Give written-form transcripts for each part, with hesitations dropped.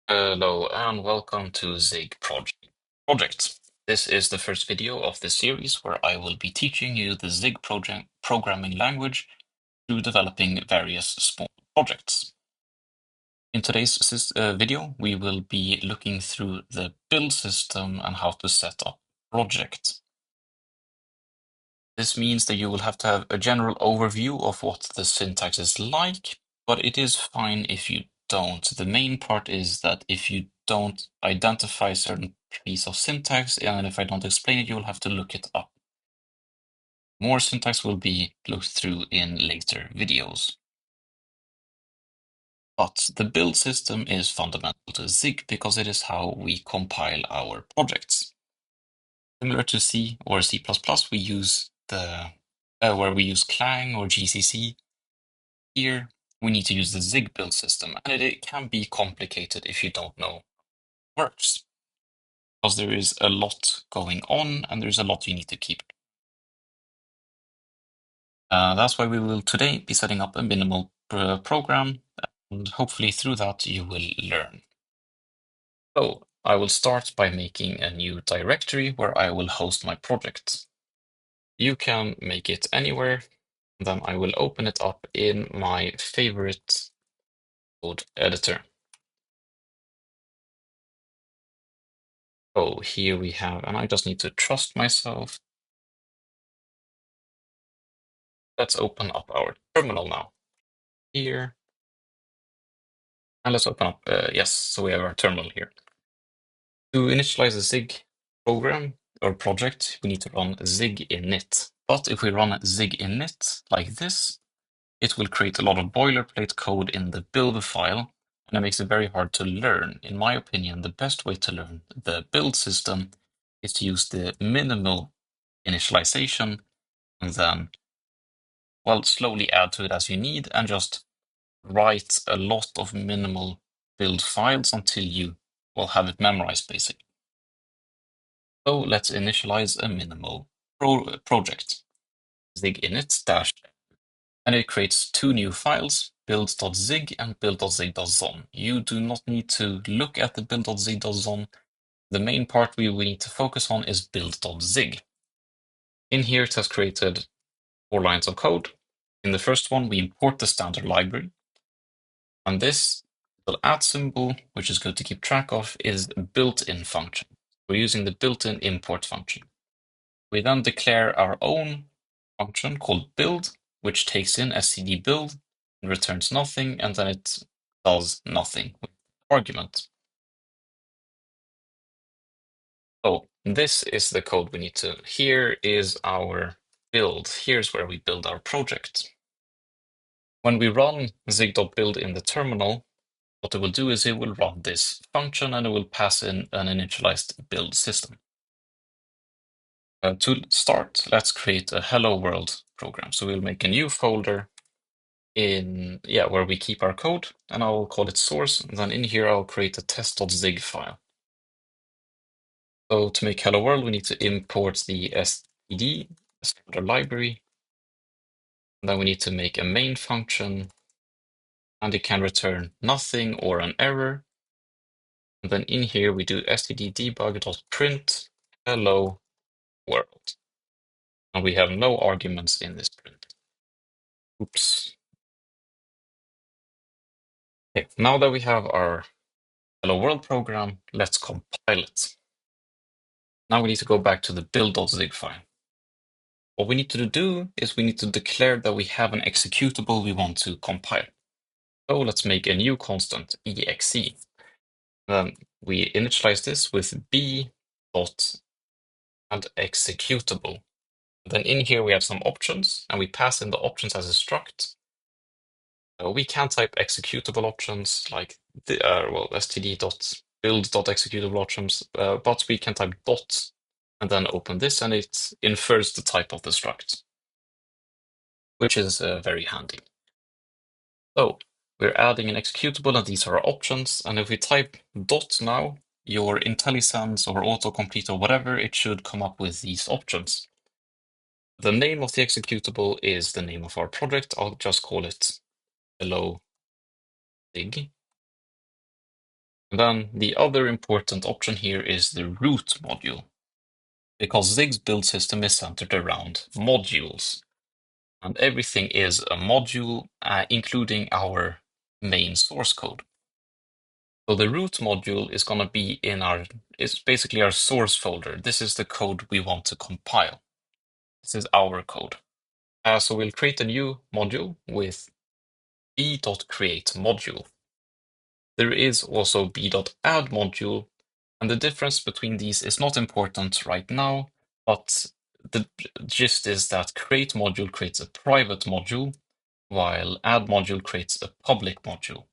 Hello and welcome to Zig Project. This is the first video of this series where I will be teaching you the Zig programming language through developing various small projects. In today's video, we will be looking through the build system and how to set up a project. This means that you will have to have a general overview of what the syntax is like, but it is fine if you don't. The main part is that if you don't identify a certain piece of syntax, and if I don't explain it, you will have to look it up. More syntax will be looked through in later videos. But the build system is fundamental to Zig because it is how we compile our projects. Similar to C or C++, we use where we use Clang or GCC. Here, we need to use the Zig build system, and it can be complicated if you don't know how it works, because there is a lot going on, and there's a lot you need to keep. That's why we will today be setting up a minimal program, and hopefully through that you will learn. So I will start by making a new directory where I will host my project. You can make it anywhere, then I will open it up in my favorite code editor. Oh, here we have, and I just need to trust myself. Let's open up our terminal now. Here. And let's open up, yes, so we have our terminal here. To initialize a Zig program or project, we need to run zig init. But if we run zig init like this, it will create a lot of boilerplate code in the build file, and it makes it very hard to learn. In my opinion, the best way to learn the build system is to use the minimal initialization and then, well, slowly add to it as you need and just write a lot of minimal build files until you will have it memorized, basically. So let's initialize a minimal project. Zig init dash, and it creates two new files, build.zig and build.zig.zon. You do not need to look at the build.zig.zon. The main part we need to focus on is build.zig. In here, it has created 4 lines of code. In the first one, we import the standard library. And this little @ symbol, which is good to keep track of, is a built-in function. We're using the built-in import function. We then declare our own function called build, which takes in std build and returns nothing, and then it does nothing with the argument. So this is the code we need to. Here is our build. Here's where we build our project. When we run zig.build in the terminal, what it will do is it will run this function and it will pass in an initialized build system. To start, let's create a hello world program. So we'll make a new folder where we keep our code, and I'll call it source. And then in here, I'll create a test.zig file. So to make hello world, we need to import the std, the library. And then we need to make a main function, and it can return nothing or an error. And then in here, we do std debug.print hello world. And we have no arguments in this print. Oops. Okay, now that we have our hello world program, let's compile it. Now we need to go back to the build.zig file. What we need to do is we need to declare that we have an executable we want to compile. So let's make a new constant, exe. Then we initialize this with b dot and executable. Then in here we have some options, and we pass in the options as a struct. We can type executable options like std.build.executable options, but we can type dot and then open this, and it infers the type of the struct, which is very handy. So we're adding an executable, and these are our options. And if we type dot now, your IntelliSense or autocomplete or whatever, it should come up with these options. The name of the executable is the name of our project. I'll just call it hello Zig. And then the other important option here is the root module, because Zig's build system is centered around modules. And everything is a module, including our main source code. So the root module is going to be it's basically our source folder. This is the code we want to compile. This is our code. So we'll create a new module with b.create module. There is also b.add module, and the difference between these is not important right now, but the gist is that create module creates a private module, while add module creates a public module.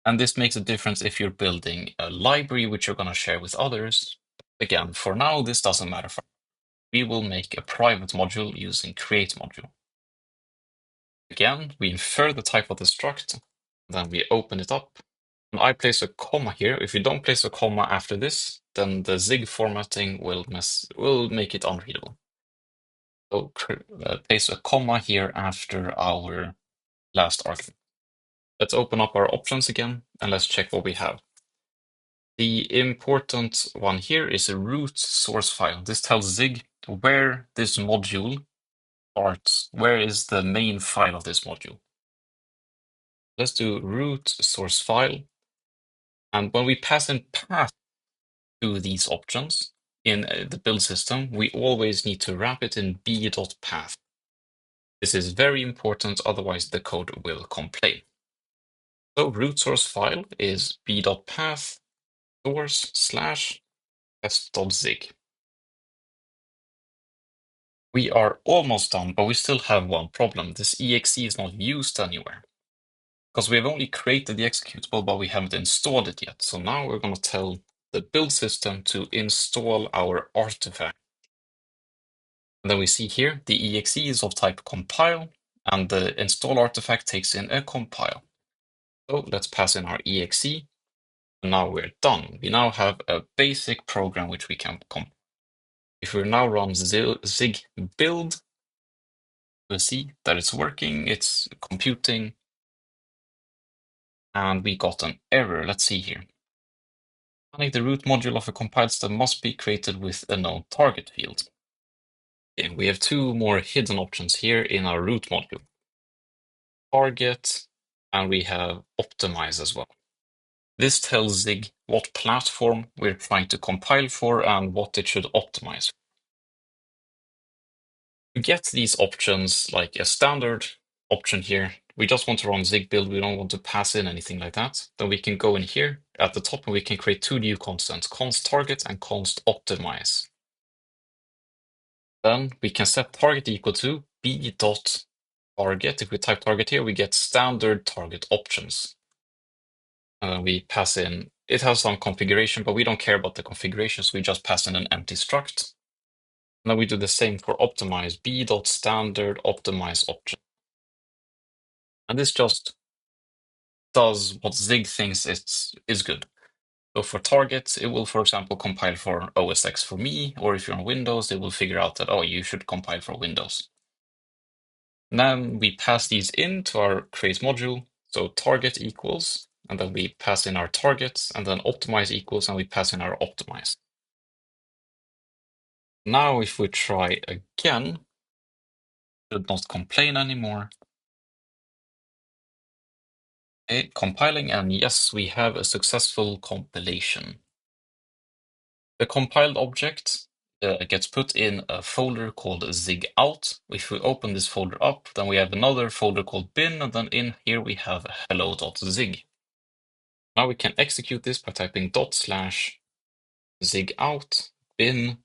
And this makes a difference if you're building a library which you're going to share with others. Again, for now, this doesn't matter. We will make a private module using create module. Again, we infer the type of the struct, then we open it up. And I place a comma here. If you don't place a comma after this, then the Zig formatting will make it unreadable. So place a comma here after our last argument. Let's open up our options again, and let's check what we have. The important one here is a root source file. This tells Zig where this module starts. Where is the main file of this module? Let's do root source file. And when we pass in path to these options in the build system, we always need to wrap it in b.path. This is very important, otherwise the code will complain. So root source file is b.path source / test.zig. We are almost done, but we still have one problem. This exe is not used anywhere, because we have only created the executable, but we haven't installed it yet. So now we're going to tell the build system to install our artifact. And then we see here the exe is of type compile, and the install artifact takes in a compile. So let's pass in our exe. And now we're done. We now have a basic program which we can compile. If we now run zig build, we'll see that it's working, it's computing, and we got an error. Let's see here. The root module of a compiled step must be created with a known target field. Okay, we have two more hidden options here in our root module. Target, and we have optimize as well. This tells Zig what platform we're trying to compile for and what it should optimize. To get these options, like a standard option here, we just want to run Zig build, we don't want to pass in anything like that. Then we can go in here at the top and we can create two new constants, const target and const optimize. Then we can set target equal to b.target. If we type target here, we get standard target options. We pass in, it has some configuration, but we don't care about the configuration, so we just pass in an empty struct. And then we do the same for optimize, b.standard optimize option. And this just does what Zig thinks is good. So for targets, it will, for example, compile for OS X for me, or if you're on Windows, it will figure out that, oh, you should compile for Windows. And then we pass these into our create module. So target equals, and then we pass in our targets, and then optimize equals, and we pass in our optimize. Now, if we try again, should not complain anymore. Okay, compiling, and yes, we have a successful compilation. The compiled object gets put in a folder called zig out. If we open this folder up, then we have another folder called bin, and then in here we have hello.zig. Now we can execute this by typing /zig out bin,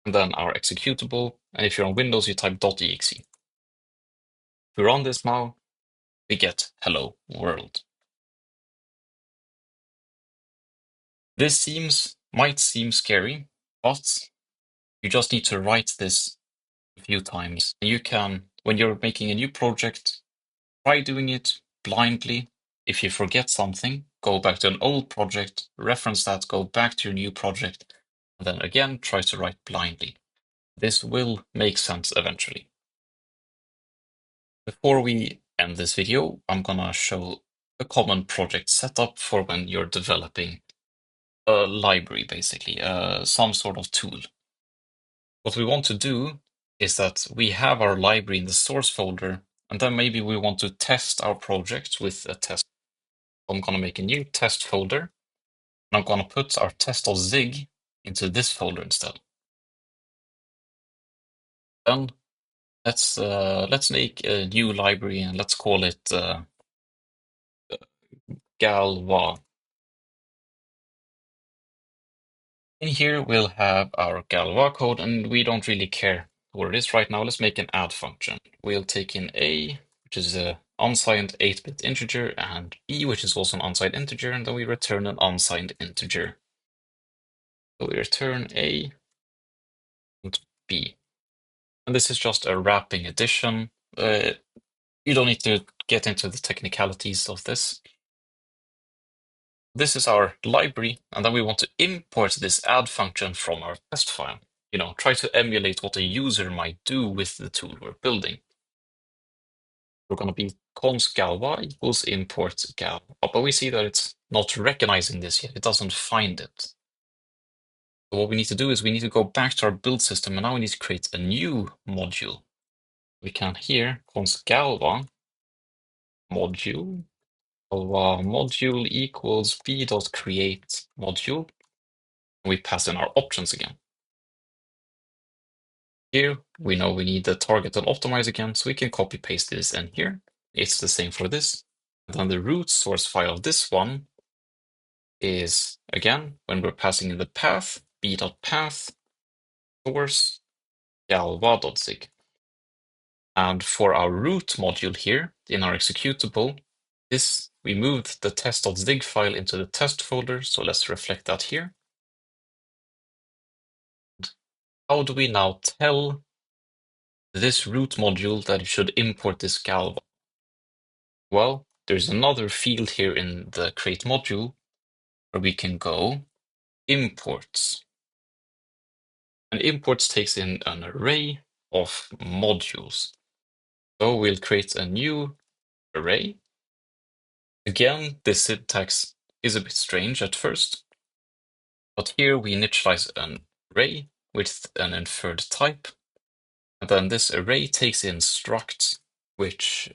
and then our executable. And if you're on Windows, you type .exe. If we run this now, we get hello world. This might seem scary, but you just need to write this a few times. You can, when you're making a new project, try doing it blindly. If you forget something, go back to an old project, reference that, go back to your new project, and then again try to write blindly. This will make sense eventually. Before we end this video, I'm gonna show a common project setup for when you're developing a library, basically, some sort of tool. What we want to do is that we have our library in the source folder, and then maybe we want to test our project with a test. I'm going to make a new test folder, and I'm going to put our test.zig into this folder instead. Then let's make a new library and let's call it galva. In here we'll have our galva code, and we don't really care what it is right now. Let's make an add function. We'll take in a, which is a unsigned 8-bit integer, and b, which is also an unsigned integer, and then we return an unsigned integer. So we return a and b. And this is just a wrapping addition. You don't need to get into the technicalities of this. This is our library, and then we want to import this add function from our test file. Try to emulate what a user might do with the tool we're building. We're going to be const galva equals import galva, but we see that it's not recognizing this yet. It doesn't find it. So what we need to do is we need to go back to our build system, and now we need to create a new module. We can here const galva module equals b.create module. We pass in our options again. Here, we know we need the target and optimize again, so we can copy paste this in here. It's the same for this. And then the root source file of this one is, again, when we're passing in the path, b.path source galva.zig. And for our root module here, in our executable, we moved the test.zig file into the test folder, so let's reflect that here. How do we now tell this root module that it should import this galva? Well, there's another field here in the create module where we can go imports. And imports takes in an array of modules. So we'll create a new array. Again, this syntax is a bit strange at first, but here we initialize an array with an inferred type. And then this array takes in structs, which,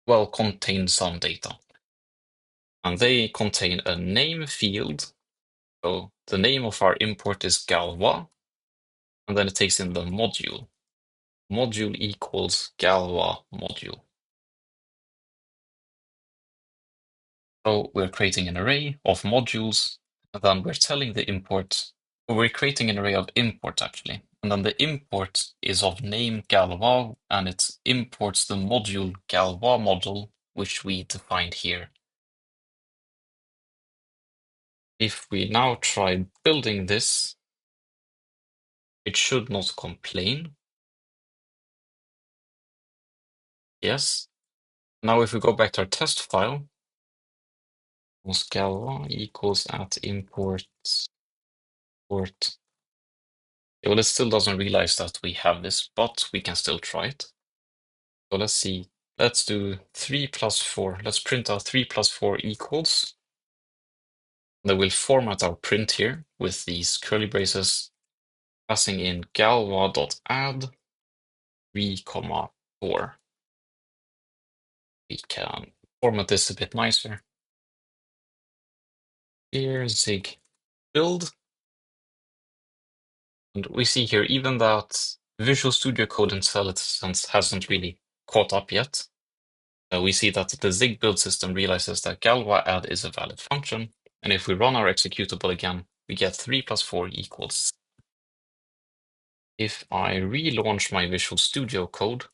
well, contain some data. And they contain a name field. So the name of our import is galva, and then it takes in the module. Module equals galva module. So we're creating an array of modules, and then we're telling the import, or we're creating an array of imports actually. And then the import is of name galva, and it imports the module galva module, which we defined here. If we now try building this, it should not complain. Yes. Now if we go back to our test file, galva equals at import. Well, it still doesn't realize that we have this, but we can still try it. So let's see. Let's do 3 plus 4. Let's print out 3 plus 4 equals. Then we'll format our print here with these curly braces, passing in galva.add 3, 4. We can format this a bit nicer. Here, zig build. And we see here, even that Visual Studio Code IntelliSense hasn't really caught up yet. We see that the zig build system realizes that galva add is a valid function. And if we run our executable again, we get 3 plus 4 equals. If I relaunch my Visual Studio Code,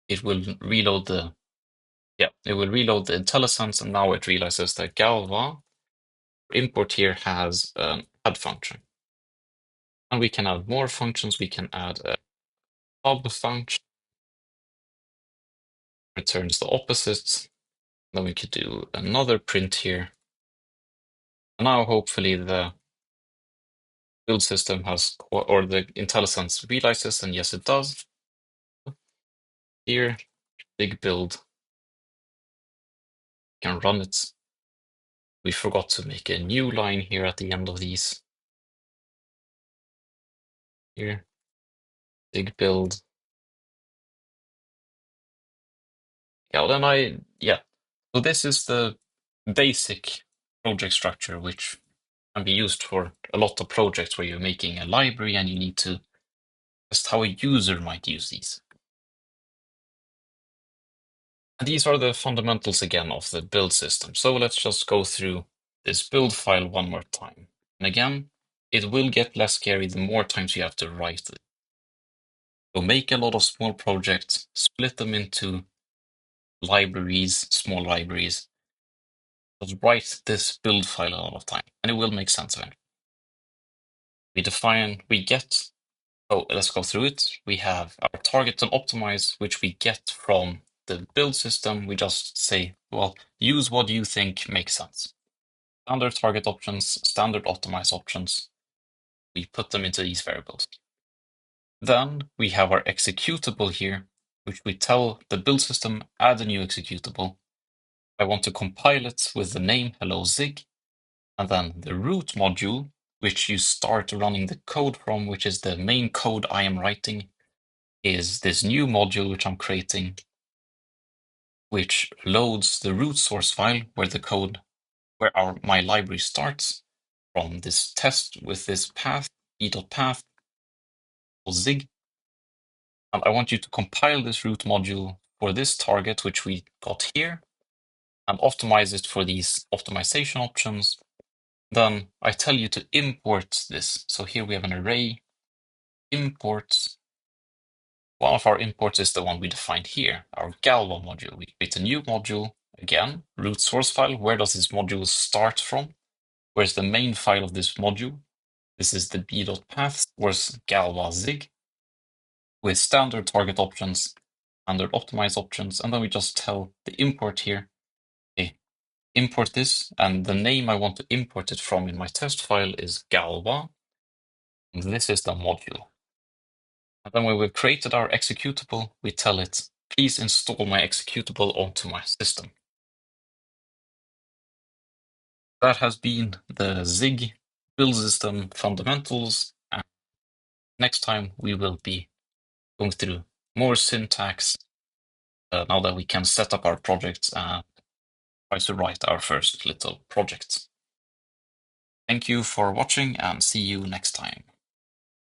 it will reload the IntelliSense, and now it realizes that galva import here has an add function. And we can add more functions. We can add a sub function, returns the opposite. Then we could do another print here. And now hopefully the build system has, or the IntelliSense realizes, and yes, it does. Here, big build. can run it. We forgot to make a new line here at the end of these. Here, dig build. Yeah, then So this is the basic project structure, which can be used for a lot of projects where you're making a library and you need to test how a user might use these. And these are the fundamentals again of the build system. So let's just go through this build file one more time. And again, it will get less scary the more times you have to write it. So make a lot of small projects, split them into libraries, small libraries. Just write this build file a lot of time, and it will make sense eventually. Let's go through it. We have our target and optimize, which we get from the build system. We just say, well, use what you think makes sense. Standard target options, standard optimize options. We put them into these variables. Then we have our executable here, which we tell the build system, add a new executable. I want to compile it with the name hello zig, and then the root module, which you start running the code from, which is the main code I am writing, is this new module which I'm creating, which loads the root source file where the code, my library starts from this test with this path, e.path, zig. And I want you to compile this root module for this target, which we got here, and optimize it for these optimization options. Then I tell you to import this. So here we have an array imports. One of our imports is the one we defined here, our Galva module. We create a new module, again, root source file. Where does this module start from? Where's the main file of this module? This is the b.path, where's Galva zig, with standard target options, standard optimize options, and then we just tell the import here, okay, import this, and the name I want to import it from in my test file is Galva, and this is the module. And then when we've created our executable, we tell it, please install my executable onto my system. That has been the Zig build system fundamentals. And next time we will be going through more syntax now that we can set up our projects and try to write our first little projects. Thank you for watching and see you next time.